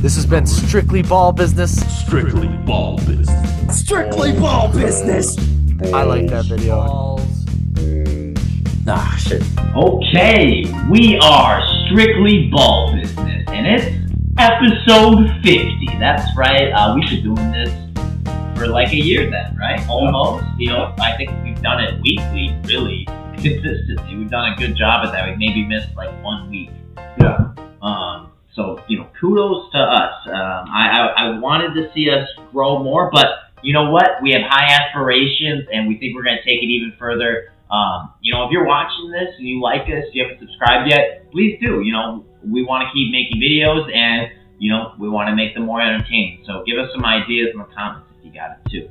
This has been Strictly Ball Business. Strictly Ball Business. Strictly Ball Business. I like that video. Nah, shit. Okay, we are Strictly Ball Business, and it's episode 50. That's right. We've been doing this for like a year then, right? Almost. You know, I think we've done it weekly, really consistently. We've done a good job at that. We've maybe missed like 1 week. Yeah. So, kudos to us. I wanted to see us grow more, but you know what? We have high aspirations, and we think we're going to take it even further. If you're watching this and you like us, you haven't subscribed yet, please do. We want to keep making videos, and, we want to make them more entertaining. So give us some ideas in the comments if you got it too.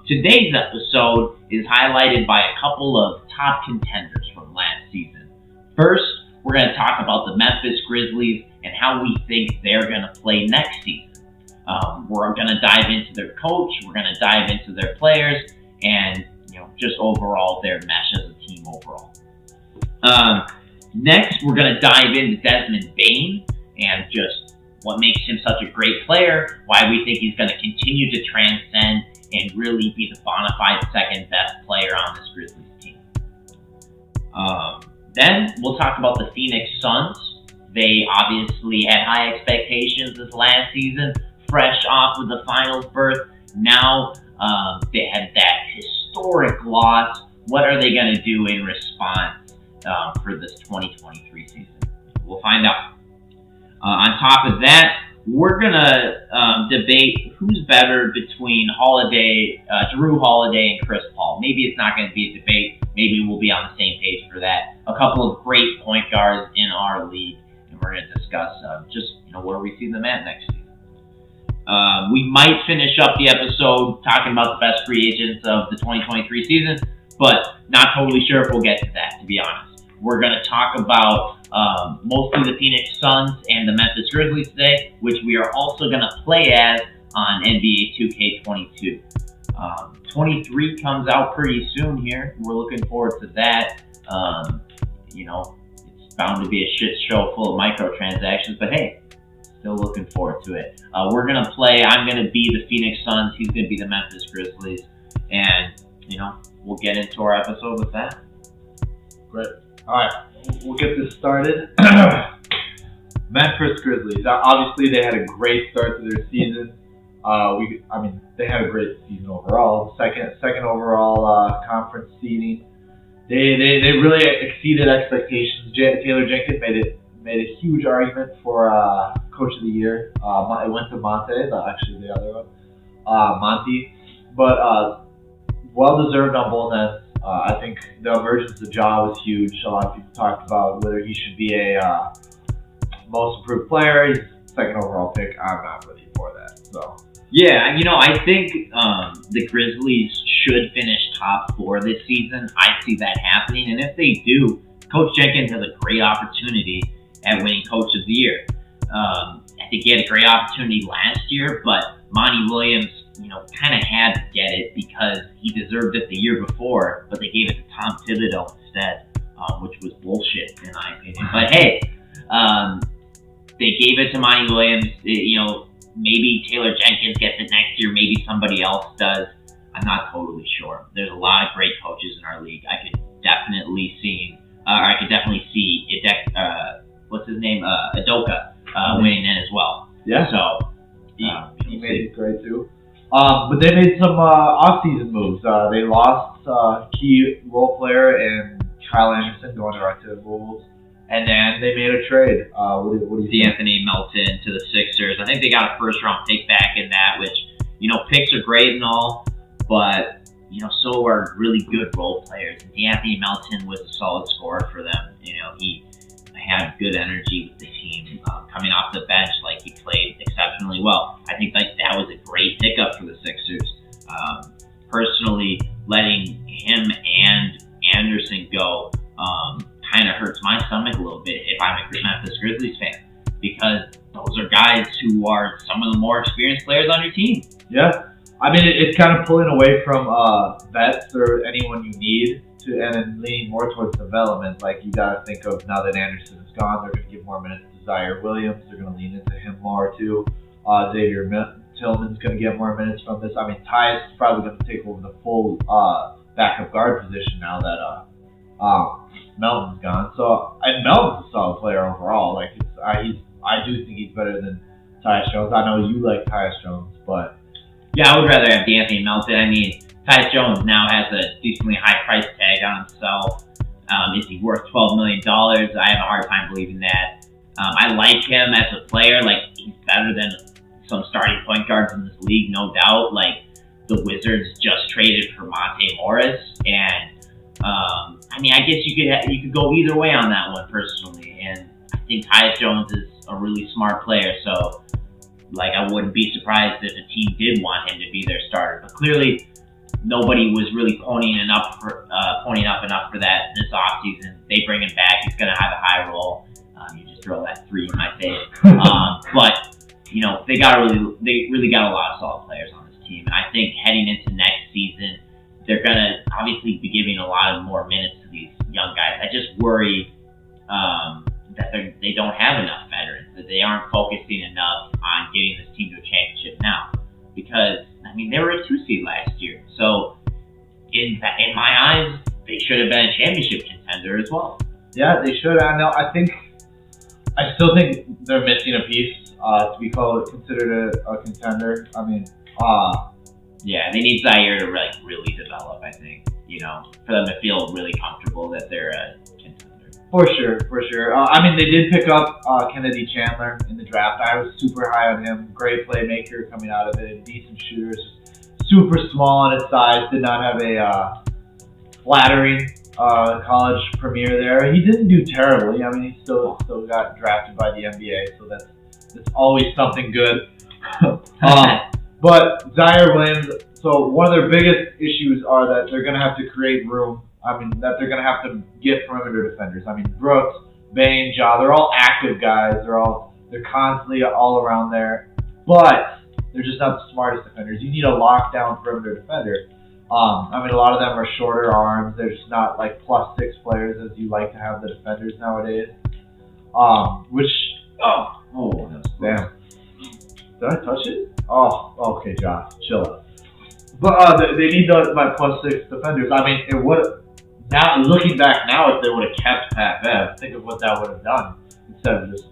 Today's episode is highlighted by a couple of top contenders from last season. First, we're going to talk about the Memphis Grizzlies and how we think they're going to play next season. We're going to dive into their coach. We're going to dive into their players and, just overall their mesh as a team overall. Next, we're going to dive into Desmond Bane and just what makes him such a great player, why we think he's going to continue to transcend and really be the bona fide second best player on this Grizzlies team. Then we'll talk about the Phoenix Suns. They obviously had high expectations this last season, fresh off of the finals berth. Now they had that historic loss. What are they going to do in response for this 2023 season? We'll find out. On top of that, we're going to debate who's better between Jrue Holiday and Chris Paul. Maybe it's not going to be a debate. Maybe we'll be on the same page for that. A couple of great point guards in our league, and we're going to discuss where we see them at next season. We might finish up the episode talking about the best free agents of the 2023 season, but not totally sure if we'll get to that, to be honest. We're going to talk about mostly the Phoenix Suns and the Memphis Grizzlies today, which we are also going to play as on NBA 2K22. 23 comes out pretty soon here. We're looking forward to that. It's bound to be a shit show full of microtransactions, but hey, still looking forward to it. We're going to play. I'm going to be the Phoenix Suns. He's going to be the Memphis Grizzlies. And, we'll get into our episode with that. Great. All right. We'll get this started. Memphis Grizzlies. Obviously, they had a great start to their season. They had a great season overall. Second overall conference seeding. They really exceeded expectations. Taylor Jenkins made a huge argument for Coach of the Year. It went to Monty, actually the other one, Monty. But well-deserved on both ends. I think the emergence of Ja was huge. A lot of people talked about whether he should be a most improved player. He's second overall pick. I'm not ready for that. So. Yeah, I think the Grizzlies should finish top 4 this season. I see that happening. And if they do, Coach Jenkins has a great opportunity at winning Coach of the Year. I think he had a great opportunity last year, but Monty Williams, kind of had to get it because he deserved it the year before, but they gave it to Tom Thibodeau instead, which was bullshit in my opinion. But hey, they gave it to Monty Williams. Maybe Taylor Jenkins gets it next year. Maybe somebody else does. I'm not totally sure. There's a lot of great coaches in our league. I could definitely see Udoka winning in as well. Yeah. So he made it great too. But they made some off-season moves. They lost key role player in Kyle Anderson going to the Bulls. And then they made a trade. What do you think? D'Anthony Melton to the Sixers. I think they got a first-round pick back in that, which, picks are great and all, but, so are really good role players. D'Anthony Melton was a solid scorer for them. He had good energy with the team. Coming off the bench, he played exceptionally well. I think that was a great pickup for the Sixers. Personally, letting him and Anderson go kind of hurts my stomach a little bit if I'm a Memphis Grizzlies fan, because those are guys who are some of the more experienced players on your team. Yeah. It's kind of pulling away from vets or anyone you need and then leaning more towards development. You got to think of now that Anderson is gone, they're going to give more minutes to Zaire Williams. They're going to lean into him more too. Xavier Tillman's going to get more minutes from this. I mean, Tyus is probably going to take over the full backup guard position now that Melton's gone. So, and Melton's a solid player overall. Like, I do think he's better than Tyus Jones. I know you like Tyus Jones, but yeah, I would rather have D'Anthony Melton. I mean, Tyus Jones now has a decently high price tag on himself. Is he worth $12 million? I have a hard time believing that. I like him as a player. Like, he's better than some starting point guards in this league, no doubt. Like, the Wizards just traded for Monte Morris, and I mean, I guess you could go either way on that one personally. And I think Tyus Jones is a really smart player, so like I wouldn't be surprised if a team did want him to be their starter. But clearly, nobody was really ponying up enough for that this offseason. They bring him back. He's going to have a high role. You just throw that three in my face. But you know, they really got a lot of solid players on this team, and I think heading into next season, they're going to obviously be giving a lot of more minutes to these young guys. I just worry that they don't have enough veterans, that they aren't focusing enough on getting this team to a championship now. Because, I mean, they were a 2 seed last year. So, in my eyes, they should have been a championship contender as well. yeah, they should. I still think they're missing a piece to be considered a contender. I mean, yeah, they need Zaire to really develop, I think. You know, for them to feel really comfortable that they're a contender. For sure. I mean, they did pick up Kennedy Chandler in the draft. I was super high on him. Great playmaker coming out of it. Decent shooter. Super small in his size. Did not have a flattering college premiere there. He didn't do terribly. I mean, he still got drafted by the NBA, so that's always something good. But Zaire Williams, so one of their biggest issues are that they're going to have to create room. I mean, that they're going to have to get perimeter defenders. I mean, Brooks, Bane, Ja, they're all active guys. They're constantly all around there. But they're just not the smartest defenders. You need a lockdown perimeter defender. I mean, a lot of them are shorter arms. They're just not like +6 players as you like to have the defenders nowadays. Damn. Did I touch it? Oh, okay, Josh, chill out. But they need my +6 defenders. I mean, it would. Now looking back now, if they would have kept Pat Bev, think of what that would have done instead of just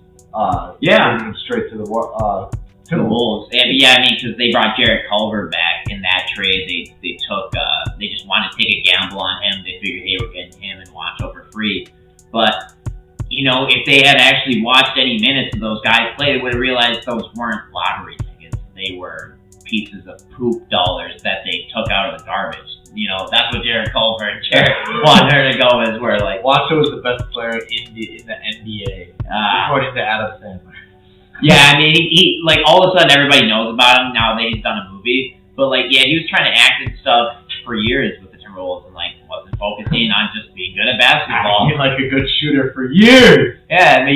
taking him straight to the Wolves. And, yeah, I mean, because they brought Jarrett Culver back in that trade. They just wanted to take a gamble on him. They figured, hey, we're getting him and Wancho for free. But, you know, if they had actually watched any minutes of those guys play, they would have realized those weren't lottery tickets. They were pieces of poop dollars that they took out of the garbage. You know, that's what Jarrett Culver and Jarrett Hernangomez were like. Wancho was the best player in the NBA, according to Adam Sandler. Yeah, I mean, he like all of a sudden everybody knows about him now that he's done a movie. But like, yeah, he was trying to act and stuff for years with the Timberwolves and like wasn't focusing on just being good at basketball. Acting like a good shooter for years. Yeah, I mean,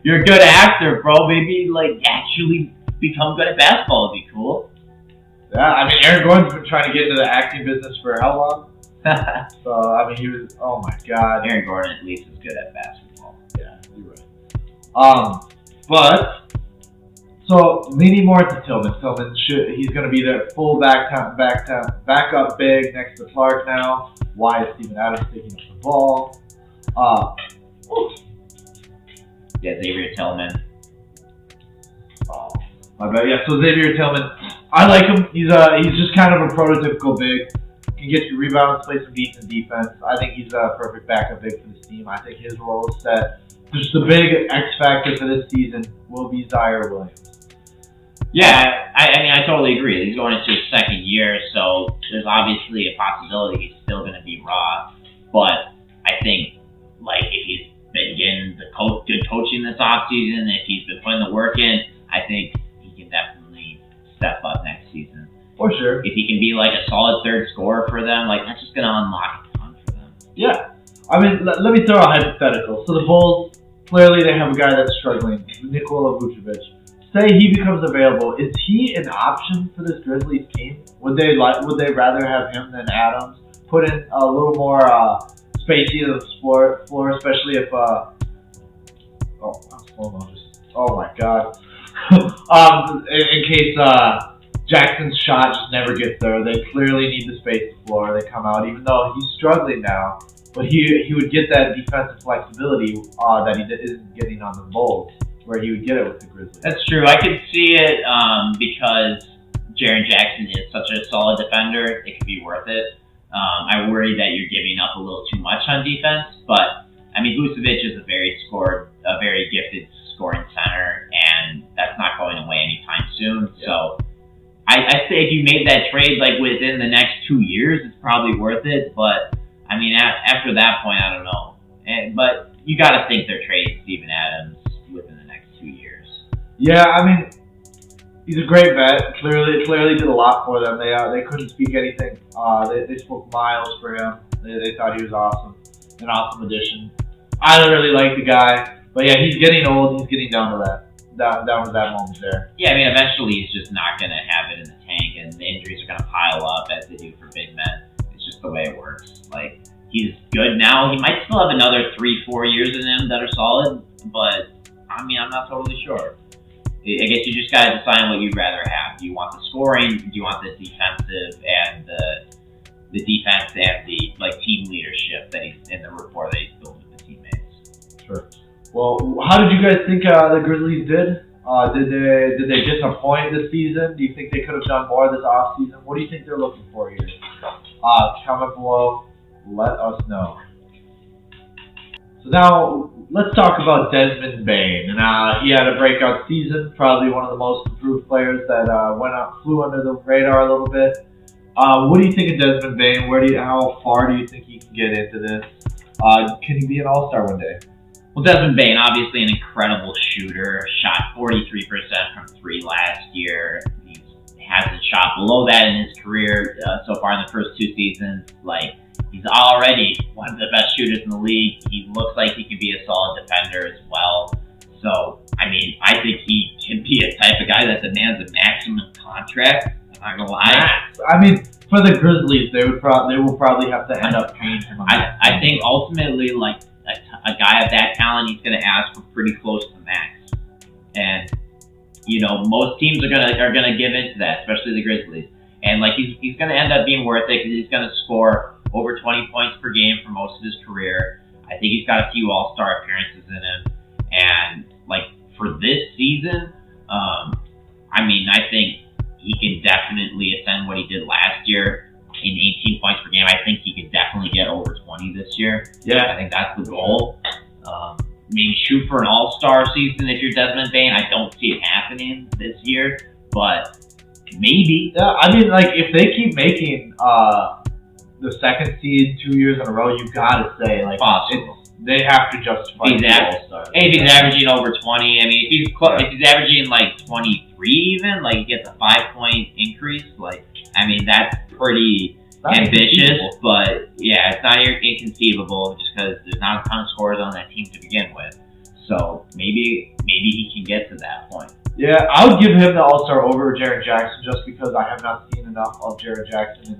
you're a good actor, bro. Maybe like actually become good at basketball would be cool. Yeah, I mean, Aaron Gordon's been trying to get into the acting business for how long? So, I mean, he was, oh my God. Aaron Gordon at least is good at basketball. Yeah, you're right. So leaning more to Tillman. He's going to be their full backup big next to Clark now. Why is Steven Adams taking up the ball? Yeah, Xavier Tillman. Oh, my bad. Yeah, so Xavier Tillman. I like him. He's just kind of a prototypical big. Can get you rebounds, play some decent defense. I think he's a perfect backup big for this team. I think his role is set. Just the big X factor for this season will be Zaire Williams. Yeah, I mean, I totally agree. He's going into his second year, so there's obviously a possibility he's still going to be raw. But I think, like, if he's been getting the good coaching this offseason, if he's been putting the work in, I think he can definitely step up next season. For sure. If he can be, like, a solid third scorer for them, like, that's just going to unlock a ton for them. Yeah. I mean, let me throw a hypothetical. So the Bulls, clearly they have a guy that's struggling, Nikola Vucevic. Say he becomes available, is he an option for this Grizzlies team? Would they rather have him than Adams? Put in a little more spacey on the floor, especially if slow mo, just Oh my God. In case Jackson's shot just never gets there, they clearly need to space the floor. They come out, even though he's struggling now, but he would get that defensive flexibility that he isn't getting on the Bulls, where he would get it with the Grizzlies. That's true. I could see it because Jaren Jackson is such a solid defender. It could be worth it. I worry that you're giving up a little too much on defense, but I mean, Vucevic is a very gifted scoring center, and that's not going away anytime soon. Yeah. So I say if you made that trade like within the next 2 years, it's probably worth it. But I mean, after that point, I don't know. But you got to think they're trading Steven Adams within the next 2 years. Yeah, I mean, he's a great vet. Clearly did a lot for them. They couldn't speak anything. They spoke miles for him. They thought he was awesome, an awesome addition. I don't really like the guy, but yeah, he's getting old. He's getting down to that moment there. Yeah, I mean, eventually he's just not going to have it in the tank, and the injuries are going to pile up as they do for big men. It's just the way it works. Like, he's good now. He might still have another 3-4 years in him that are solid, but I mean, I'm not totally sure. I guess you just got to decide what you'd rather have. Do you want the scoring? Do you want the defensive and the defense and the team leadership that he's in the rapport that he's building with the teammates? Sure. Well, how did you guys think the Grizzlies did? Did they disappoint this season? Do you think they could have done more this offseason? What do you think they're looking for here? Comment below. Let us know. So now let's talk about Desmond Bane. And he had a breakout season, probably one of the most improved players that flew under the radar a little bit. What do you think of Desmond Bane? How far do you think he can get into this? Can he be an all-star one day? Well, Desmond Bane, obviously an incredible shooter, shot 43% from 3 last year. He hasn't shot below that in his career so far in the first 2 seasons. He's already one of the best shooters in the league. He looks like he can be a solid defender as well. So, I mean, I think he can be a type of guy that demands a maximum contract. I'm not gonna lie. I mean, for the Grizzlies, they will probably have to end up paying him. I think ultimately, a guy of that talent, he's going to ask for pretty close to max. And most teams are gonna give into that, especially the Grizzlies. And he's going to end up being worth it because he's going to score over 20 points per game for most of his career. I think he's got a few All-Star appearances in him. And for this season, I mean, I think he can definitely ascend what he did last year in 18 points per game. I think he could definitely get over 20 this year. Yeah. I think that's the goal. Maybe shoot for an all-star season if you're Desmond Bane. I don't see it happening this year, but maybe. Yeah, I mean, if they keep making the second seed 2 years in a row, you gotta say, possible. They have to justify the all-star. And if he's averaging over 20, I mean, if he's averaging 23 even, he gets a 5-point increase, I mean, that's pretty ambitious, but yeah, it's not inconceivable just because there's not a ton of scorers on that team to begin with. So maybe he can get to that point. Yeah, I would give him the All-Star over Jaren Jackson just because I have not seen enough of Jaren Jackson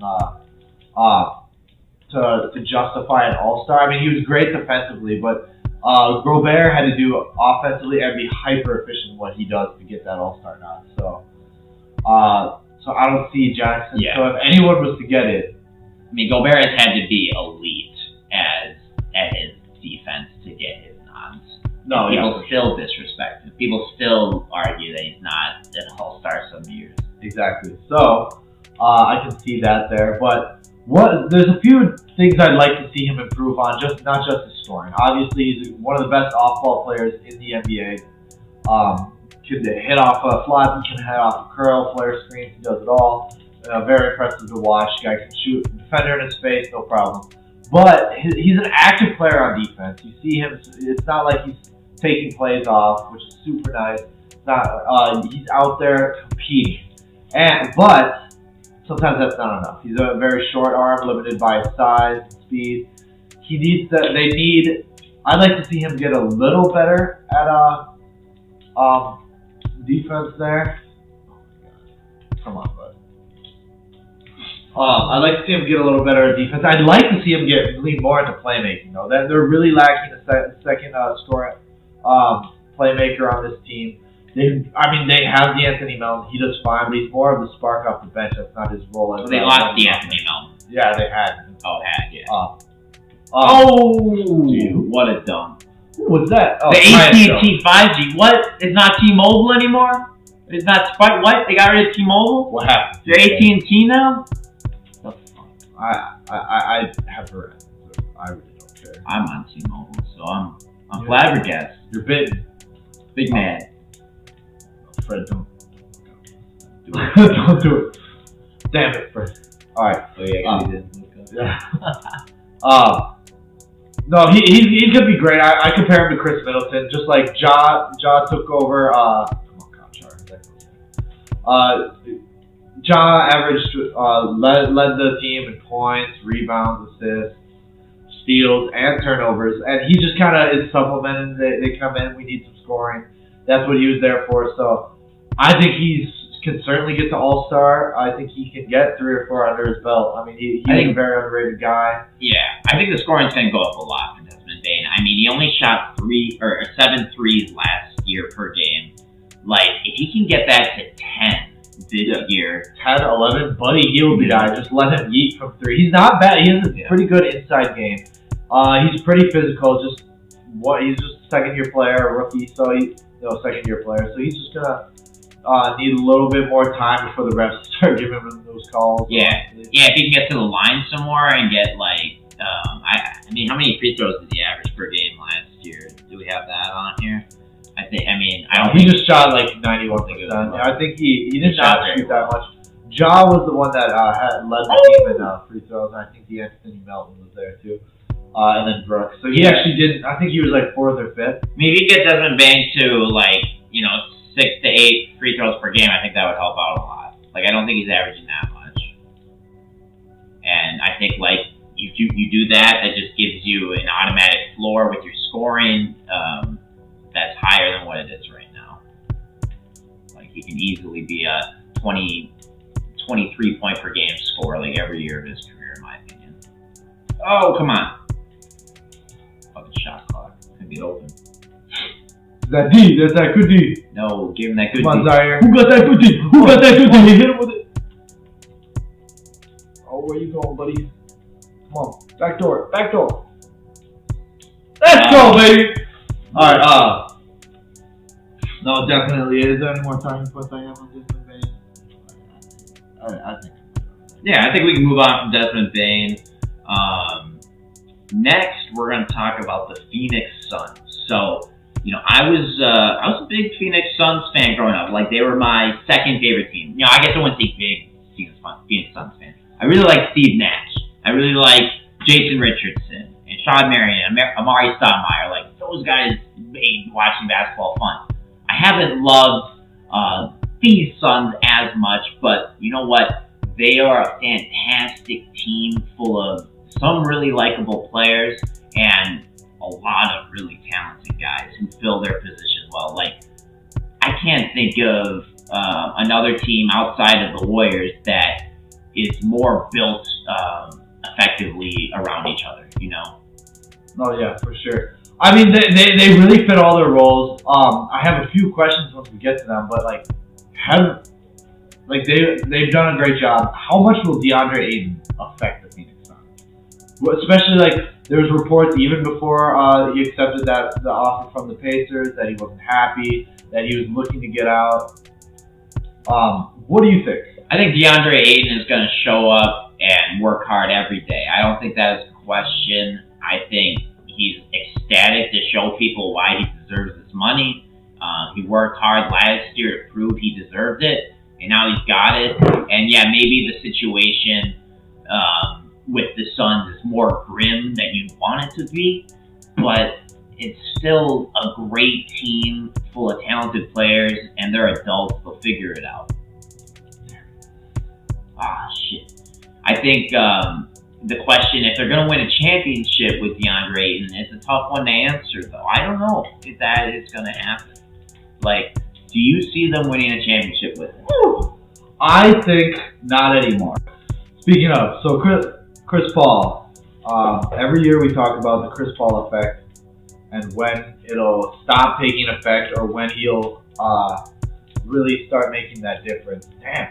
to justify an All-Star. I mean, he was great defensively, but Gobert had to do offensively and be hyper efficient in what he does to get that All-Star nod. So I don't see Jackson. Yeah. So if anyone was to get it, I mean, Gobert has had to be elite at his defense to get his nods. No, people still disrespect him. People still argue that he's not an all-star some years. Exactly. So I can see that there, but there's a few things I'd like to see him improve on. Not just his scoring. Obviously, he's one of the best off-ball players in the NBA. Can hit off a flop, he can hit off a curl, flare screens, he does it all. Very impressive to watch. Guy can shoot, defender in his face, no problem. But he's an active player on defense. You see him. It's not like he's taking plays off, which is super nice. He's out there competing, but sometimes that's not enough. He's a very short arm, limited by his size and speed. I'd like to see him get a little better at defense there. Come on, bud. I'd like to see him get a little better at defense. I'd like to see him lean more into playmaking, though. They're really lacking a second scorer playmaker on this team. They have the Anthony Melton. He does fine, but he's more of the spark off the bench. That's not his role. So they lost the Anthony Melton. Yeah, they had. Yeah. Dude, what a dump. Who was that? Oh, The AT&T 5G. What? It's not T-Mobile anymore? It's not Sprite? What? They got rid of T-Mobile? What happened? They're AT&T now? The fuck? I have heard. I really don't care. I'm on T-Mobile, so I'm flabbergasted. You're bitten. Big man. Fred, don't do it. Don't do it. Damn it, Fred. All right. Oh, yeah, actually did. Yeah. No, he's gonna be great. I compare him to Chris Middleton, just like Ja took over. Ja averaged led the team in points, rebounds, assists, steals, and turnovers, and he just kind of is supplementing. They come in, we need some scoring. That's what he was there for. So I think he can certainly get to All-Star. I think he can get 3 or 4 under his belt. I mean, he's a very underrated guy. Yeah, I think the scoring's going to go up a lot for Desmond Bane. I mean, he only shot 7 threes last year per game. Like, if he can get that to 10 this year. 10, 11, Buddy Hield guy. Just let him yeet from 3. He's not bad. He has a pretty good inside game. He's pretty physical. He's just a second-year player, a rookie. Second-year player. So he's just gonna need a little bit more time before the refs start giving him those calls. Yeah. If he can get to the line some more and get I mean, how many free throws did he average per game last year? Do we have that on here? He just shot like 91%. I think he did not shoot that much. Ja was the one that had led the team in free throws, and I think the Anthony Melton was there too. And then Brooks. So he actually didn't. I think he was like 4th or 5th. I mean, if you get Desmond Bane to 6 to 8 free throws per game, I think that would help out a lot. I don't think he's averaging that much. And I think you do that just gives you an automatic floor with your scoring that's higher than what it is right now. He can easily be a 23 point per game scorer every year of his career, in my opinion. Oh, come on. Fucking shot clock. Couldn't get open. That D. That's that good D. No, give him that good D. Come on, Zaire. Who got that good D? Who got that good D? Hit him with it. Oh, where you going, buddy? Come on. Back door. Back door. Let's go, baby. All right. No, definitely. Is there any more talking points I have on Desmond Bane? I think. Yeah, I think we can move on from Desmond Bane. Next, we're going to talk about the Phoenix Suns. So, I was a big Phoenix Suns fan growing up. They were my second favorite team. I guess I wouldn't say big Phoenix Suns fan. I really like Steve Nash. I really like Jason Richardson and Sean Marion, Amari Stoudemire. Those guys made watching basketball fun. I haven't loved these Suns as much, but you know what? They are a fantastic team full of some really likable players and a lot of really talented guys who fill their position well. I can't think of another team outside of the Warriors that is more built effectively around each other, Oh, yeah, for sure. I mean, they really fit all their roles. I have a few questions once we get to them, but they've done a great job. How much will DeAndre Ayton affect the Phoenix Suns? Well, especially there was reports even before he accepted the offer from the Pacers that he wasn't happy, that he was looking to get out. What do you think? I think DeAndre Ayton is going to show up and work hard every day. I don't think that is a question. I think he's ecstatic to show people why he deserves this money. He worked hard last year to prove he deserved it, and now he's got it. And yeah, maybe the situation with the Suns is more grim than you'd want it to be, but it's still a great team full of talented players, and they're adults. They'll figure it out. Shit. I think the question, if they're going to win a championship with DeAndre Ayton, it's a tough one to answer, though. I don't know if that is going to happen. Do you see them winning a championship with him? I think not anymore. Speaking of, so Chris Paul, every year we talk about the Chris Paul effect, and when it'll stop taking effect or when he'll really start making that difference. Damn.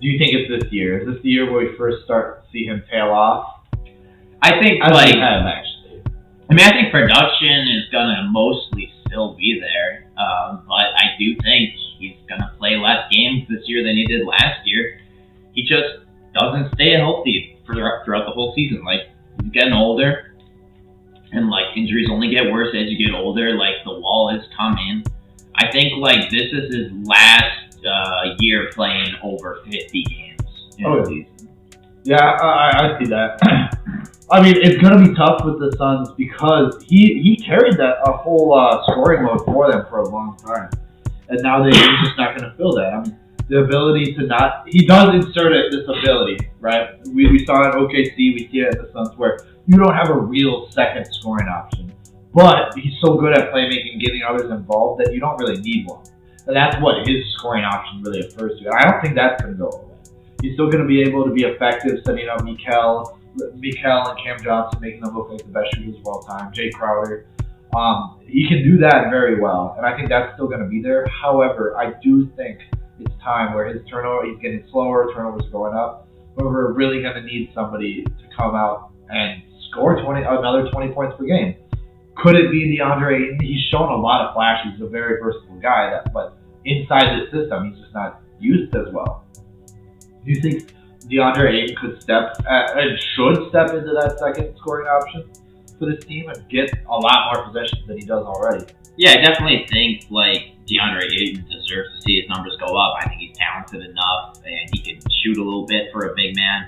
Do you think it's this year? Is this the year where we first start to see him tail off? I think actually. I think production is gonna mostly still be there, but I do think he's gonna play less games this year than he did last year. He just doesn't stay healthy throughout the whole season. Like, he's getting older, and like injuries only get worse as you get older. Like, the wall is coming. I think like this is his last year playing over 50 games in the season. Yeah, I see that. I mean, it's going to be tough with the Suns because he carried that a whole scoring load for them for a long time. And now he's just not going to fill that. I mean, the ability to not... He does insert this ability, right? We saw it at OKC, we see it at the Suns, where you don't have a real second scoring option. But he's so good at playmaking and getting others involved that you don't really need one. And that's what his scoring option really refers to. And I don't think that's going to go away. He's still going to be able to be effective setting up Mikal and Cam Johnson, making them look like the best shooters of all time. Jay Crowder. He can do that very well, and I think that's still going to be there. However, I do think it's time where he's getting slower, turnovers are going up, but we're really going to need somebody to come out and score another 20 points per game. Could it be DeAndre Ayton? He's shown a lot of flashes. He's a very versatile guy, but inside the system, he's just not used as well. Do you think DeAndre Ayton could step and should step into that second scoring option for this team and get a lot more possessions than he does already? Yeah, I definitely think like DeAndre Ayton deserves to see his numbers go up. I think he's talented enough and he can shoot a little bit for a big man.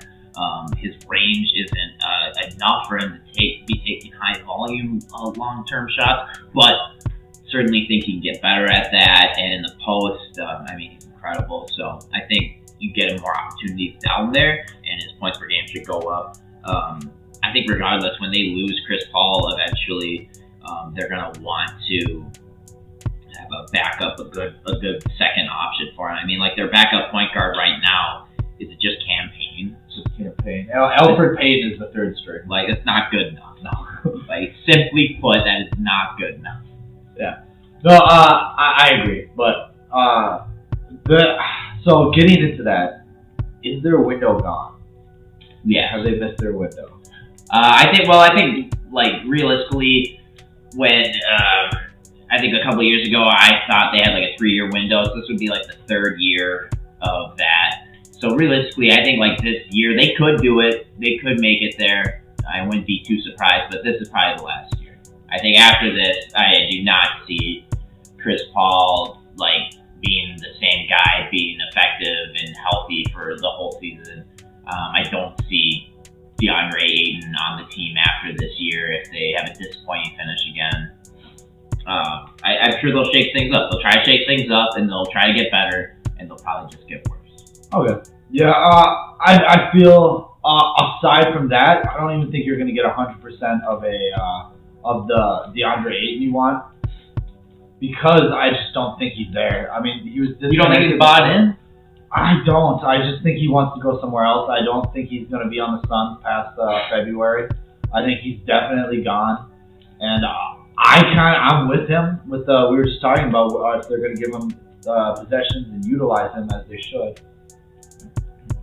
His range isn't enough for him to be taking high volume long-term shots, but certainly think he can get better at that. And in the post, he's incredible. So I think you get him more opportunities down there, and his points per game should go up. I think regardless, when they lose Chris Paul, eventually they're gonna want to have a backup, a good second option for him. I mean, like their backup point guard right now is just Cam Payne. Just Cam Payne. Alfred Payne is the third string. Like, it's not good enough. No. Like, simply put, that is not good enough. Yeah. No, I agree, but so getting into that, is their window gone? Yeah. Have they missed their window? I think like realistically, when I think a couple of years ago, I thought they had like a 3-year window. So this would be like the 3rd year of that. So realistically, I think like this year they could do it. They could make it there. I wouldn't be too surprised, but this is probably the last year. I think after this, I do not see Chris Paul like being the same guy, being effective and healthy for the whole season. I don't see DeAndre Ayton on the team after this year if they have a disappointing finish again. I'm sure they'll shake things up. They'll try to shake things up, and they'll try to get better, and they'll probably just get worse. Okay. Yeah, I feel aside from that, I don't even think you're going to get 100% of the DeAndre Ayton you want, because I just don't think he's there. I mean, he was. You don't think he's bought in? I don't. I just think he wants to go somewhere else. I don't think he's going to be on the Suns past February. I think he's definitely gone, and I'm with him. We were just talking about if they're going to give him possessions and utilize him as they should.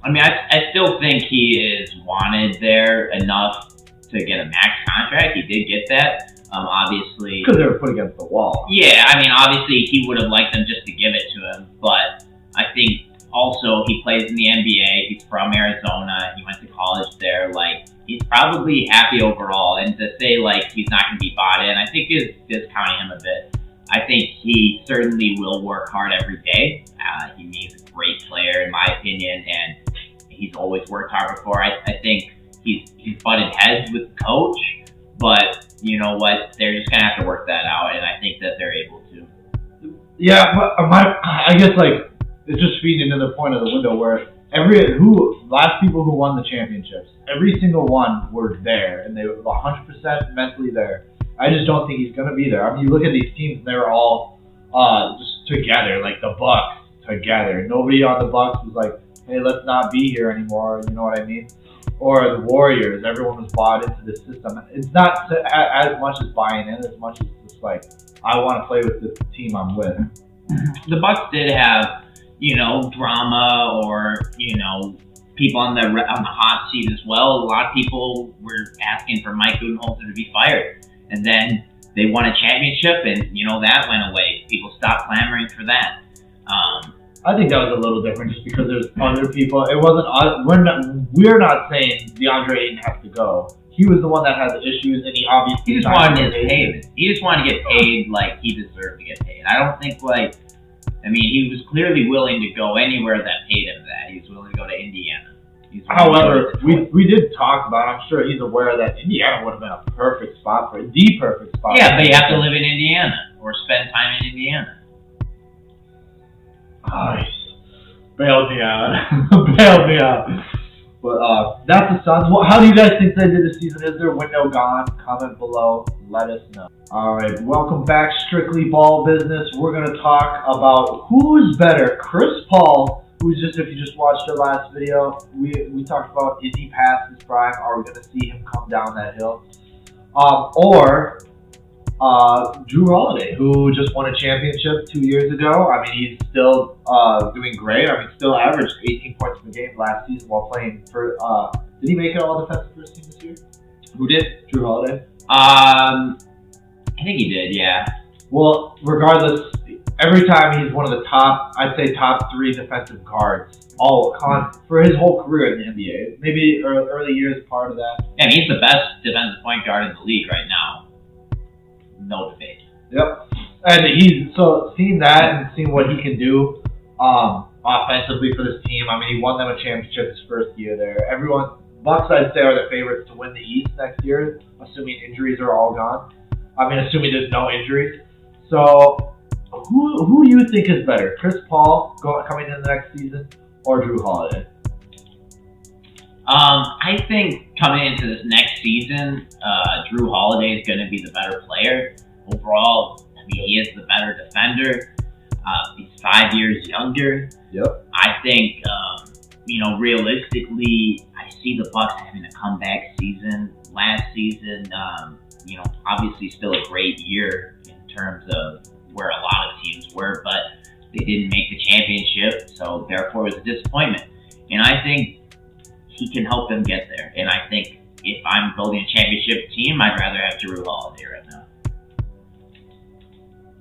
I mean, I still think he is wanted there enough to get a max contract. He did get that. Obviously, because they were put against the wall. Yeah, I mean, obviously he would have liked them just to give it to him, but I think also he plays in the NBA. He's from Arizona. He went to college there. Like, he's probably happy overall. And to say like he's not going to be bought in, I think is discounting him a bit. I think he certainly will work hard every day. He's a great player in my opinion, and he's always worked hard before. I think he's butted heads with the coach, but you know what? They're just gonna have to work that out, and I think that they're able to. Yeah, but I guess like it's just feeding into the point of the window where last people who won the championships, every single one were there, and they were 100% mentally there. I just don't think he's gonna be there. I mean, you look at these teams, and they were all just together, like the Bucks together. Nobody on the Bucks was like, "Hey, let's not be here anymore." You know what I mean? or the Warriors, everyone was bought into this system. It's not as much as buying in, as much as just like, I want to play with the team I'm with. The Bucks did have, drama or, people on the hot seat as well. A lot of people were asking for Mike Budenholzer to be fired. And then they won a championship, and, that went away. People stopped clamoring for that. I think that was a little different just because there's other people. It wasn't us. We're not saying DeAndre Ayton has to go. He was the one that had the issues, and he obviously just wanted to get paid. He just wanted to get paid like he deserved to get paid. I don't think he was clearly willing to go anywhere that paid him that. He was willing to go to Indiana. However, we did talk about, I'm sure he's aware that Indiana would have been a perfect spot for it, the perfect spot. Yeah, but you have to live in Indiana or spend time in Indiana. Nice. Bailed me out. But that's the Suns. How do you guys think they did this season? Is their window gone? Comment below. Let us know. All right, welcome back, Strictly Ball Business. We're going to talk about who's better, Chris Paul, who's if you just watched our last video, we talked about, is he past his prime? Are we going to see him come down that hill? Or Jrue Holiday, who just won a championship 2 years ago. He's still doing great. Still averaged 18 points per game last season while playing for. Did he make it all defensive first team this year? Who did? Jrue Holiday. I think he did. Yeah. Well, regardless, every time he's one of the top, I'd say top 3 defensive guards for his whole career in the NBA. Maybe early years part of that. Yeah, he's the best defensive point guard in the league right now. No debate. Yep. And he's seeing that and seeing what he can do offensively for this team. He won them a championship his first year there. Bucks, I'd say, are the favorites to win the East next year, assuming injuries are all gone. Assuming there's no injuries. So, who do you think is better, Chris Paul coming in the next season or Jrue Holiday? I think coming into this next season, Jrue Holiday is going to be the better player. Overall, he is the better defender. He's 5 years younger. Yep. I think, realistically, I see the Bucks having a comeback season. Last season, obviously still a great year in terms of where a lot of teams were, but they didn't make the championship, so therefore it was a disappointment. And I think he can help them get there. And I think if I'm building a championship team, I'd rather have Jrue Holiday right now.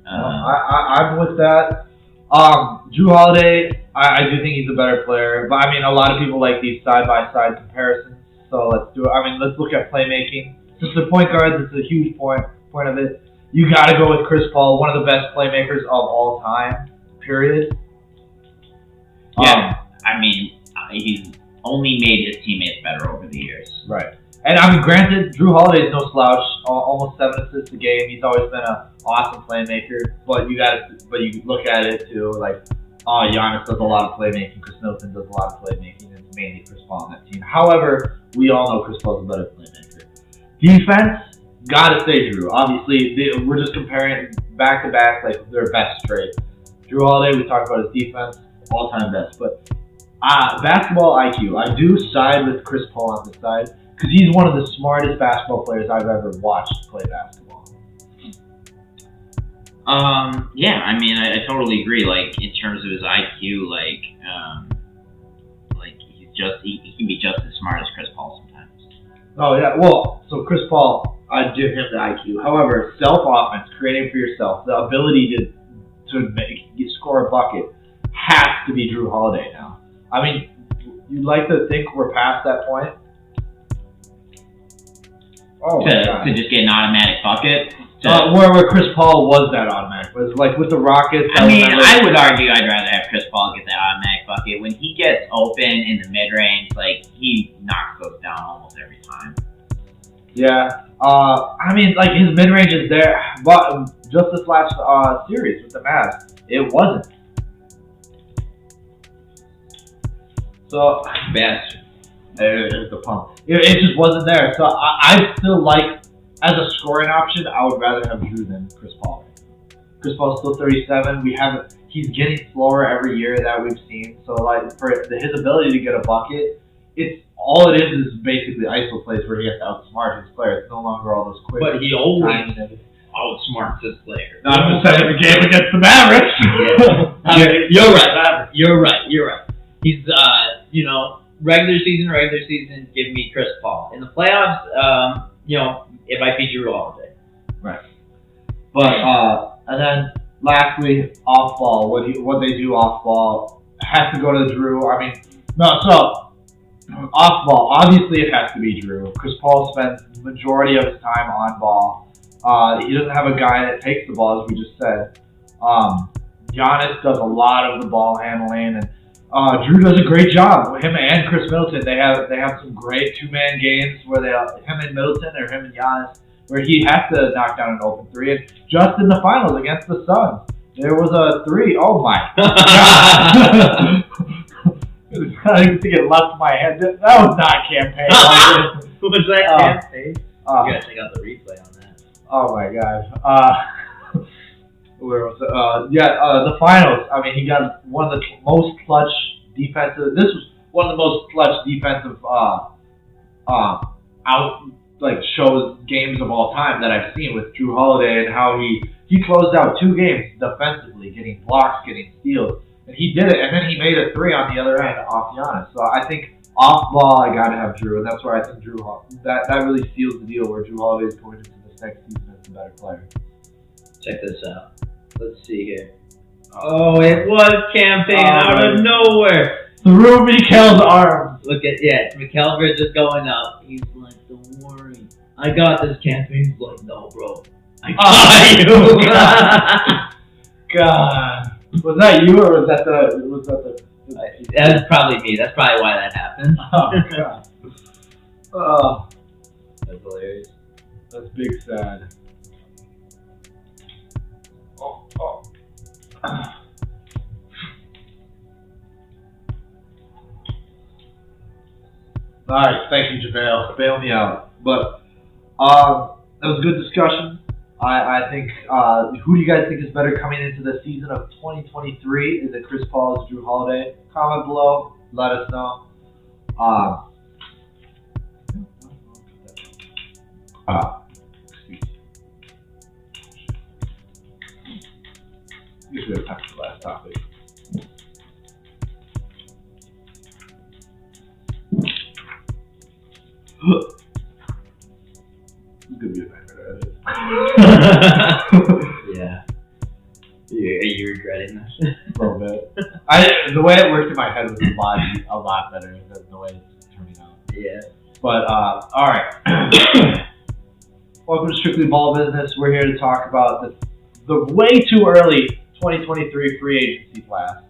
I'm with that. Jrue Holiday, I do think he's a better player. But, a lot of people like these side-by-side comparisons. So let's do it. Let's look at playmaking. Since the point guards, it's a huge point of it. You got to go with Chris Paul, one of the best playmakers of all time, period. Yeah, he's only made his teammates better over the years. Right. And granted, Jrue Holiday is no slouch. Almost 7 assists a game. He's always been an awesome playmaker. But you look at it too, Giannis does a lot of playmaking. Chris Middleton does a lot of playmaking. It's mainly Chris Paul on that team. However, we all know Chris Paul's a better playmaker. Defense, gotta say Jrue. Obviously, we're just comparing back to back, their best straight. Jrue Holiday, we talked about his defense, all-time best. But basketball IQ, I do side with Chris Paul on this side because he's one of the smartest basketball players I've ever watched play basketball. Yeah, I totally agree. In terms of his IQ, he can be just as smart as Chris Paul sometimes. Oh yeah, well, so Chris Paul, I'd give him the IQ. However, self-offense, creating for yourself, the ability to score a bucket has to be Jrue Holiday now. You'd like to think we're past that point. To just get an automatic bucket. Where Chris Paul was that automatic. It was with the Rockets. I would argue I'd rather have Chris Paul get that automatic bucket. When he gets open in the mid-range, he knocks those down almost every time. Yeah. His mid-range is there, but just this last series with the Mavs, it wasn't. So, best. There's the pump. It just wasn't there. So I still as a scoring option, I would rather have Jrue than Chris Paul. Chris Paul's still 37. He's getting slower every year that we've seen. So for his ability to get a bucket it's all it is basically ISO plays where he has to outsmart his player. It's no longer all those quick. But he always outsmarts his player. Not in the game against the Mavericks. You're right. You're right. He's regular season, give me Chris Paul. In the playoffs, it might be Jrue Holiday. Right. But and then lastly, off ball. What they do off ball has to go to Jrue. I mean, no. So off ball, obviously it has to be Jrue. Chris Paul spends the majority of his time on ball. He doesn't have a guy that takes the ball, as we just said. Giannis does a lot of the ball handling, and Jrue does a great job. Him and Chris Middleton, they have some great two-man games where him and Middleton or him and Giannis, where he has to knock down an open three. And just in the finals against the Suns, there was a three. Oh my God! I think it left my head. That was not campaign. Was that campaign? You gotta check out the replay on that. Oh my God. Where was it? The finals. I mean, he got one of the most clutch defensive. This was one of the most clutch defensive shows games of all time that I've seen with Jrue Holiday, and how he closed out 2 games defensively, getting blocks, getting steals, and he did it. And then he made a 3 on the other end off Giannis. So I think off ball, I gotta have Jrue, and that's where I think that really seals the deal, where Jrue Holiday is going into this next season as a better player. Check this out. Let's see here. Oh, it was campaign out of nowhere. Through Mikel's arms. Look at, Mikel Bridges going up. He's like, don't worry. I got this campaign. He's like, no, bro. I got you. God. Was that you, or was that the That was probably me. That's probably why that happened. Oh, God. Oh. That's hilarious. That's big sad. Oh. Alright, thank you, JaVale. Bail me out. But that was a good discussion. I think, who do you guys think is better coming into the season of 2023? Is it Chris Paul, Jrue Holiday? Comment below. Let us know. Usually have time for the last topic. This is gonna be a nightmare to edit. Yeah. Are you regretting this? A little bit. The way it worked in my head was a lot better than the way it's turning out. Yeah. But alright. Welcome to Strictly Ball Business. We're here to talk about the way too early 2023 free agency class.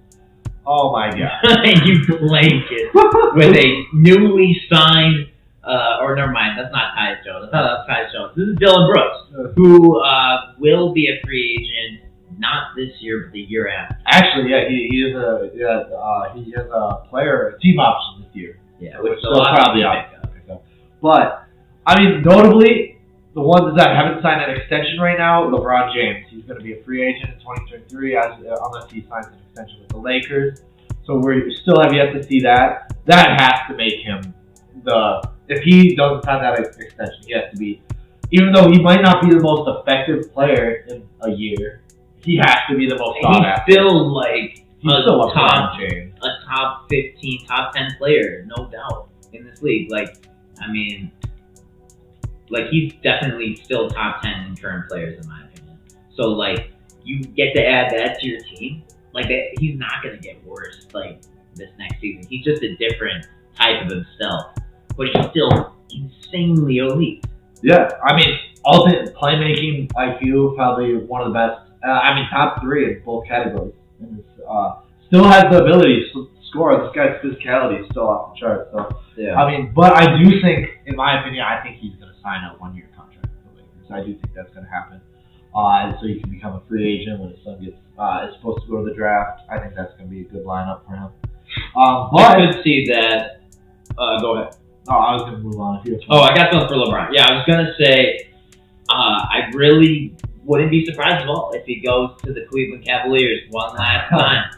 Oh my God. You blanket with a newly signed, or never mind, that's not Tyus Jones. That's Tyus Jones. This is Dylan Brooks, who will be a free agent not this year, but the year after. Actually, yeah, he has a player team option this year. Yeah, which will probably pick up. But I mean, notably, the ones that haven't signed an extension right now, LeBron James. He's going to be a free agent in 2023 unless he signs an extension with the Lakers. So we still have yet to see that. That has to make him if he doesn't sign that extension, he has to be, even though he might not be the most effective player in a year, he has to be the most sought after. He's still like James. A top 15, top 10 player, no doubt, in this league. He's definitely still top 10 in current players, in my opinion. So, you get to add that to your team. He's not going to get worse, this next season. He's just a different type of himself. But he's still insanely elite. Yeah, I mean, ultimate playmaking, I feel, probably one of the best. Top 3 in both categories. And still has the ability to score. This guy's physicality is still off the charts. So, yeah. But I do think, in my opinion, he's going to sign a 1-year contract with the Lakers. I do think that's going to happen. So he can become a free agent when his son is supposed to go to the draft. I think that's going to be a good lineup for him. I could see that. Go ahead. Oh, I was going to move on. I got something for LeBron. Yeah, I was going to say, I really wouldn't be surprised at all if he goes to the Cleveland Cavaliers one last time.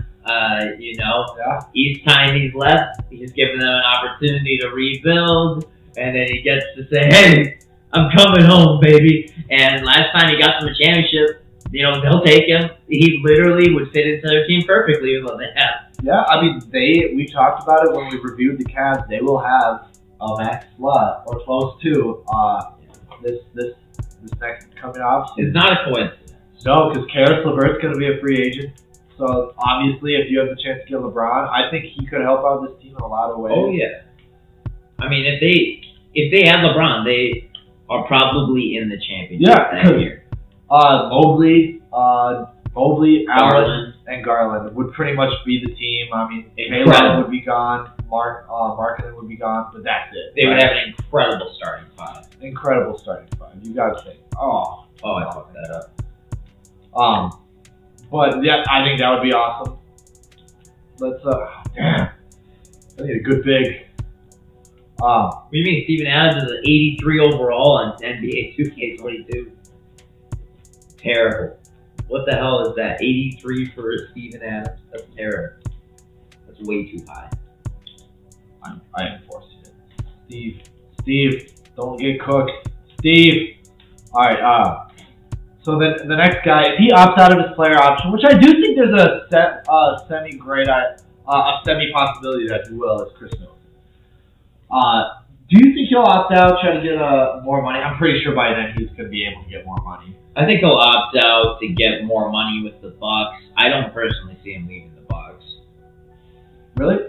Each time he's left, he's given them an opportunity to rebuild, and then he gets to say, "Hey, I'm coming home, baby." And last time he got them a championship, they'll take him. He literally would fit into their team perfectly with what they have. Yeah, I mean, we talked about it when we reviewed the Cavs. They will have a max slot or close to this next coming off season. It's not a coincidence. No, because Karis LeVert's going to be a free agent. So obviously, if you have the chance to get LeBron, I think he could help out this team in a lot of ways. Oh yeah. I mean, if they have LeBron, they are probably in the championship that year. Mobley, Allen, and Garland would pretty much be the team. I mean, Caleb would be gone, Markkanen would be gone, but that's it. They would have an incredible starting five. Incredible starting five. You got to think. Oh, I fucked that up. But yeah, I think that would be awesome. Let's damn. I need a good big. What do you mean Steven Adams is an 83 overall on NBA 2K22? Terrible. What the hell is that? 83 for Steven Adams? That's terrible. That's way too high. I enforced it. Steve, don't get cooked. Steve. All right. So then the next guy, if he opts out of his player option, which I do think there's a semi possibility that he will, is Chris Middleton. Do you think he'll opt out, try to get more money? I'm pretty sure by then he's going to be able to get more money. I think he'll opt out to get more money with the Bucks. I don't personally see him leaving the Bucks. Really?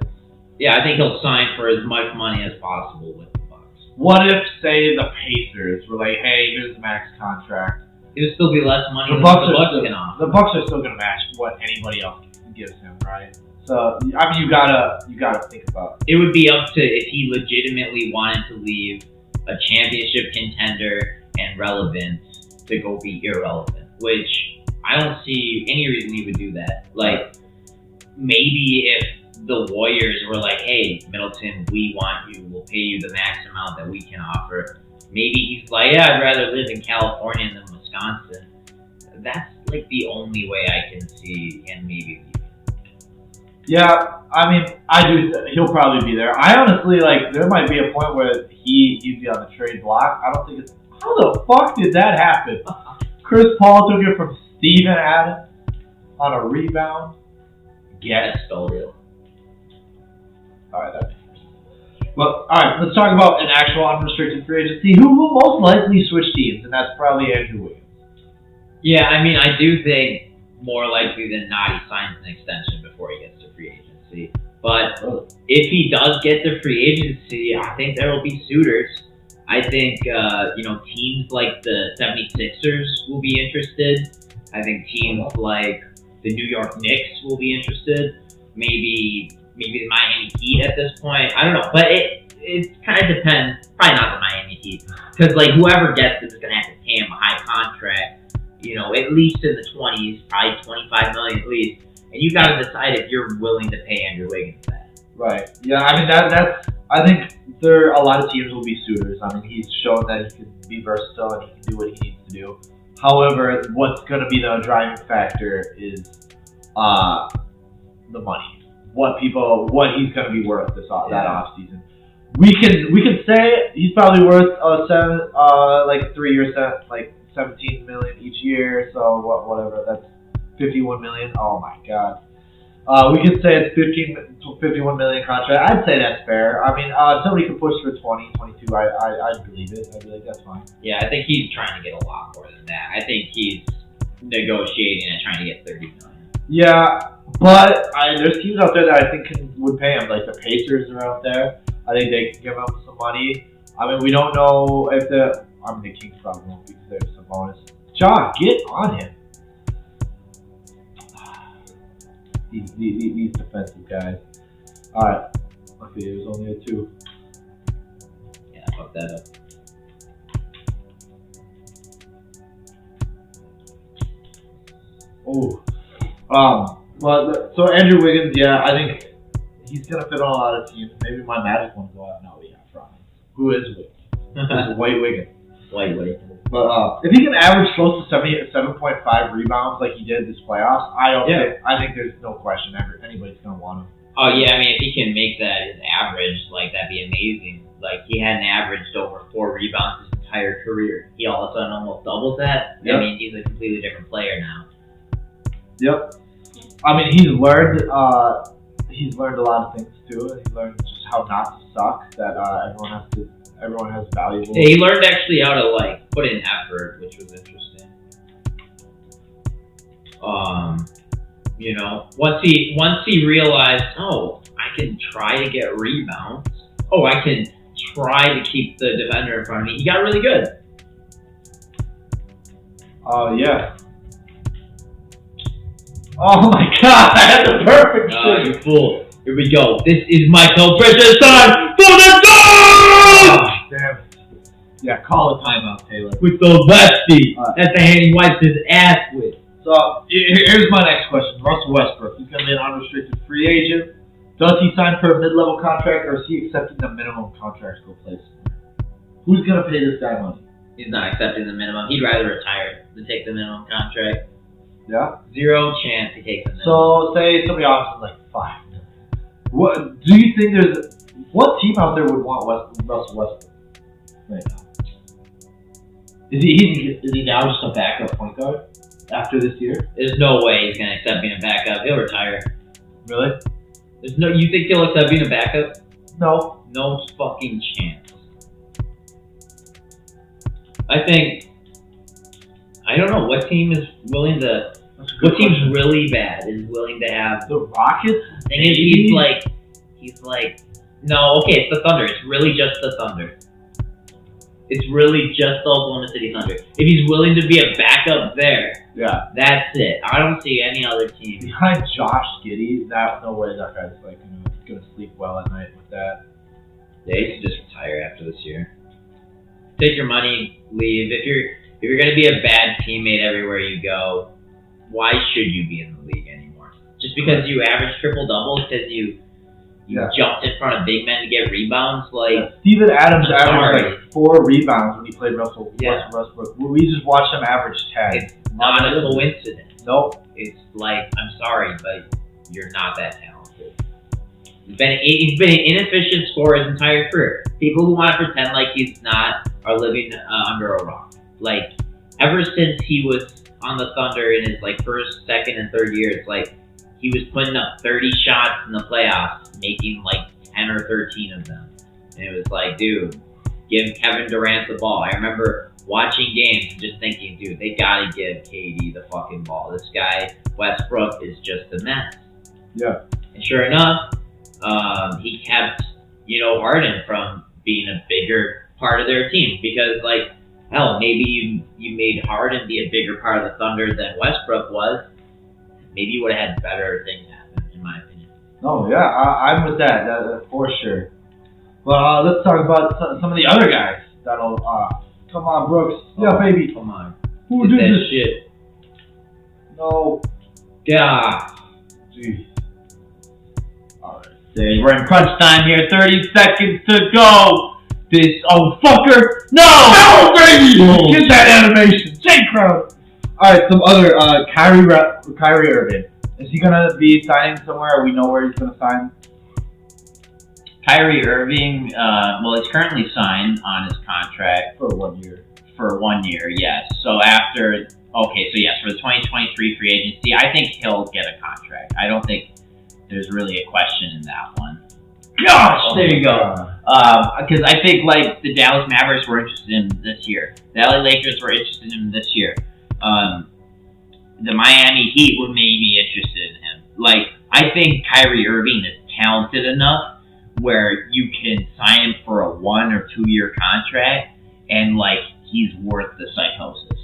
Yeah, I think he'll sign for as much money as possible with the Bucks. What if, say, the Pacers were like, "Hey, here's the max contract"? It'll still be less money than the Bucks can offer. The Bucks are still going to match what anybody else gives him, right? So I mean, you gotta think about it. It would be up to if he legitimately wanted to leave a championship contender and relevance to go be irrelevant, which I don't see any reason he would do that. Like, maybe if the Warriors were like, "Hey, Middleton, we want you. We'll pay you the max amount that we can offer." Maybe he's like, "Yeah, I'd rather live in California than Wisconsin." That's like the only way I can see him maybe leaving. Yeah, I mean, he'll probably be there. I honestly, there might be a point where he'd be on the trade block. I don't think it's... How the fuck did that happen? Chris Paul took it from Steven Adams on a rebound. Yes, so real. Alright, that makes sense. Well, alright, let's talk about an actual unrestricted free agency. Who will most likely switch teams? And that's probably Andrew Wiggins. Yeah, I mean, I do think more likely than not he signs an extension before he gets to free agency. But if he does get to free agency, I think there will be suitors. I think, teams like the 76ers will be interested. I think teams like the New York Knicks will be interested. Maybe the Miami Heat at this point. I don't know. But it kind of depends. Probably not the Miami Heat. Because, whoever gets it is going to have to pay him a high contract. At least in the 20s, probably $25 million at least. And you got to decide if you're willing to pay Andrew Wiggins that. Right. Yeah, I mean, I think a lot of teams will be suitors. I mean, he's shown that he can be versatile and he can do what he needs to do. However, what's going to be the driving factor is the money. What he's going to be worth that offseason. We can say he's probably worth 3 years, $17 million each year. So whatever, that's $51 million. Oh my God. We could say it's $51 million contract. I'd say that's fair. I mean, somebody could push for 20, 22. I'd believe it. I'd be like, that's fine. Yeah, I think he's trying to get a lot more than that. I think he's negotiating and trying to get $30 million. Yeah, but there's teams out there that I think would pay him. Like the Pacers are out there. I think they can give him some money. I mean, we don't know if the Kings probably won't because there's some bonus. John, get on him. These defensive guys. Alright. Okay, there's only a 2. Yeah, fuck that up. Oh. So Andrew Wiggins, yeah, I think he's gonna fit on a lot of teams. Maybe my Magic one go out now. We have Ryan. Who is Wiggins? White Wiggins. White Wiggins. But if he can average close to 7.5 rebounds like he did this playoffs, I think there's no question anybody's gonna want him. Oh yeah, I mean if he can make that his average, like that'd be amazing. Like he hadn't averaged over 4 rebounds his entire career. He all of a sudden almost doubles that. Yep. I mean he's a completely different player now. Yep. I mean he's learned a lot of things too. He learned just how not to suck. That everyone has valuable. Yeah, he learned actually how to like put in effort, which was interesting. You know, once he realized, oh, I can try to get rebounds. Oh, I can try to keep the defender in front of me. He got really good. Oh yeah. Oh my God! I had the perfect. Oh, you fool! Here we go. This is Michael Bridges' time for the dunk! Oh, damn. Yeah, call a timeout, Taylor. With the lefty. That's the hand he wipes his ass with. So, here's my next question. Russell Westbrook. He's going to be an unrestricted free agent. Does he sign for a mid-level contract, or is he accepting the minimum contract to go play somewhere? Who's going to pay this guy money? He's not accepting the minimum. He'd rather retire than take the minimum contract. Yeah? 0 chance he takes the minimum. So, say somebody offers like $5 million. What do you think what team out there would want Russell Westbrook right now? Is he now just a backup point guard after this year? There's no way he's gonna accept being a backup. He'll retire. Really? You think he'll accept being a backup? No. No fucking chance. I don't know what team is willing to. What team's really bad is willing to have the Rockets? Thing is, he's like, no, okay, it's the Thunder. It's really just the Thunder. It's really just the Oklahoma City Thunder. If he's willing to be a backup there, yeah, that's it. I don't see any other team behind Josh Giddey. No way that guy's like gonna sleep well at night with that. Yeah, he should just retire after this year. Take your money, leave. If you're gonna be a bad teammate everywhere you go, why should you be in the league anymore? Just because you average triple doubles, because you jumped in front of big men to get rebounds, like Steven Adams averaged like 4 rebounds when he played Russell Westbrook. We just watched him average 10. It's not a coincidence. Nope. It's like, I'm sorry, but you're not that talented. He's been an inefficient scorer his entire career. People who want to pretend like he's not are living under a rock. Like ever since he was on the Thunder in his like first, second, and third year, it's like he was putting up 30 shots in the playoffs, making like 10 or 13 of them. And it was like, dude, give Kevin Durant the ball. I remember watching games and just thinking, dude, they gotta give KD the fucking ball. This guy, Westbrook, is just a mess. Yeah. And sure enough, he kept, Harden from being a bigger part of their team. Because, like, hell, maybe you made Harden be a bigger part of the Thunder than Westbrook was. Maybe you would have had better things happen, in my opinion. Oh, yeah, I'm with that for sure. But let's talk about some of the other guys that'll, come on, Brooks. Yeah, baby. Come on. Who did this shit? No. Yeah. Jeez. Alright. We're in crunch time here. 30 seconds to go. This old fucker. No, baby. Get that animation. Jake Crowd. Alright, some other, Kyrie Irving. Is he gonna be signing somewhere? We know where he's gonna sign. Kyrie Irving, he's currently signed on his contract for 1 year. For 1 year, yes. So for the 2023 free agency, I think he'll get a contract. I don't think there's really a question in that one. Gosh, there you go. Because I think like the Dallas Mavericks were interested in him this year. The LA Lakers were interested in him this year. The Miami Heat were maybe interested in him. Like, I think Kyrie Irving is talented enough where you can sign him for a 1 or 2 year contract and like he's worth the psychosis.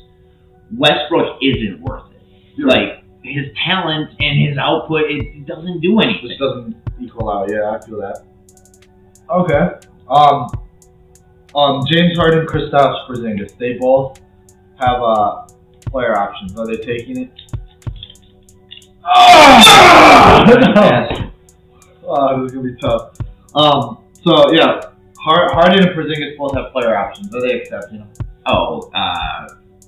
Westbrook isn't worth it. Like his talent and his output, it doesn't do anything. Just doesn't equal out. Yeah, I feel that. Okay. James Harden, Kristaps Porzingis. They both have player options. Are they taking it? This is gonna be tough. Harden and Porzingis both have player options. Are they accepting them?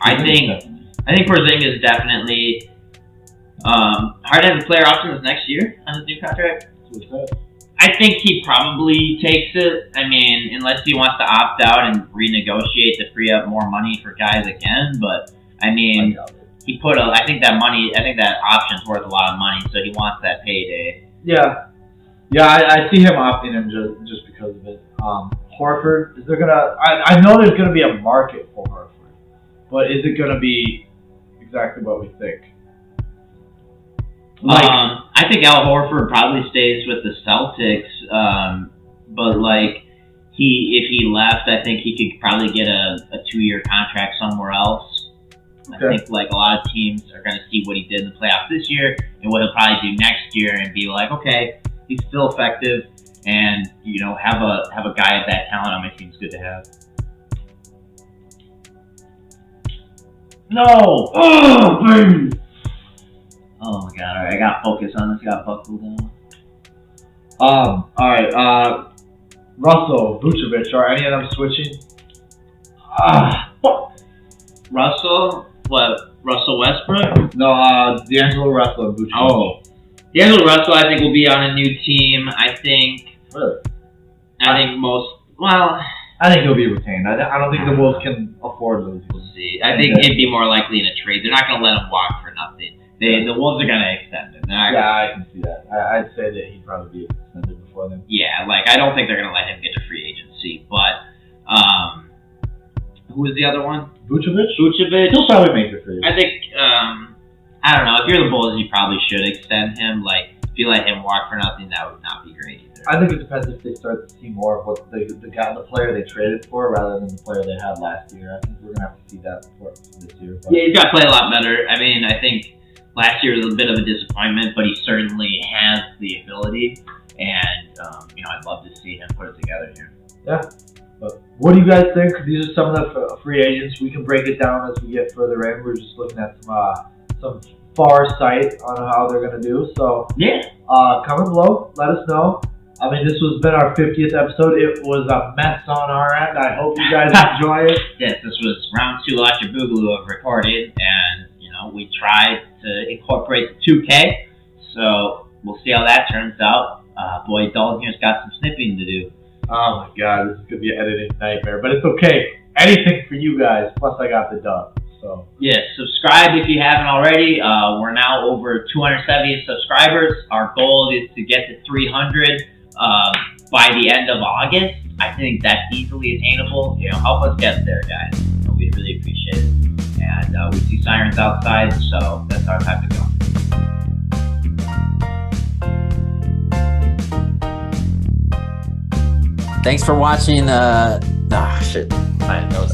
I think Porzingis definitely. Hard to have the player options next year on his new contract. I think he probably takes it. I mean, unless he wants to opt out and renegotiate to free up more money for guys again. But I mean, he put I think that option's worth a lot of money, so he wants that payday. Yeah, I see him opting in just because of it. Horford, is there gonna? I know there's gonna be a market for Horford, but is it gonna be exactly what we think? I think Al Horford probably stays with the Celtics, but like if he left, I think he could probably get a 2-year contract somewhere else. Okay. I think like a lot of teams are going to see what he did in the playoffs this year and what he'll probably do next year and be like, okay, he's still effective, and have a guy of that talent on my team is good to have. No! Oh, baby! Oh my god, alright, I gotta focus on this, I gotta buckle down. Alright, Russell, Vucevic, are any of them switching? Russell? What? Russell Westbrook? No, D'Angelo Russell and Vucevic. Oh. D'Angelo Russell, I think, will be on a new team. Really? I think he'll be retained. I don't think the Wolves can afford losing. We'll see. I think it'd be more likely in a trade. They're not going to let him walk for nothing. The Wolves are going to extend him. I can see that. I'd say that he'd probably be extended before then. Yeah, I don't think they're going to let him get to free agency. But, who was the other one? Vucevic? He'll probably make the free agency. I think, I don't know. If you're the Bulls, you probably should extend him. If you let him walk for nothing, that would not be great either. I think it depends if they start to see more of what the player they traded for rather than the player they had last year. I think we're going to have to see that for this year. But. Yeah, he's got to play a lot better. I mean, I think last year was a bit of a disappointment, but he certainly has the ability, and I'd love to see him put it together here. Yeah. But what do you guys think? These are some of the free agents. We can break it down as we get further in. We're just looking at some far sight on how they're going to do. So yeah, comment below. Let us know. I mean, this has been our 50th episode. It was a mess on our end. I hope you guys enjoy it. Yes, this was round 2 Lasher Boogaloo of recorded, and we tried to incorporate the 2K. So we'll see how that turns out. Boy, Dalton here's got some snipping to do. Oh my god, this is gonna be an editing nightmare, but it's okay. Anything for you guys. Plus, I got the dub. So yes, subscribe if you haven't already. We're now over 270 subscribers. Our goal is to get to 300 by the end of August. I think that's easily attainable. Help us get there, guys. We'd really appreciate it. And we see sirens outside, so that's our time to go. Thanks for watching. Shit. I know.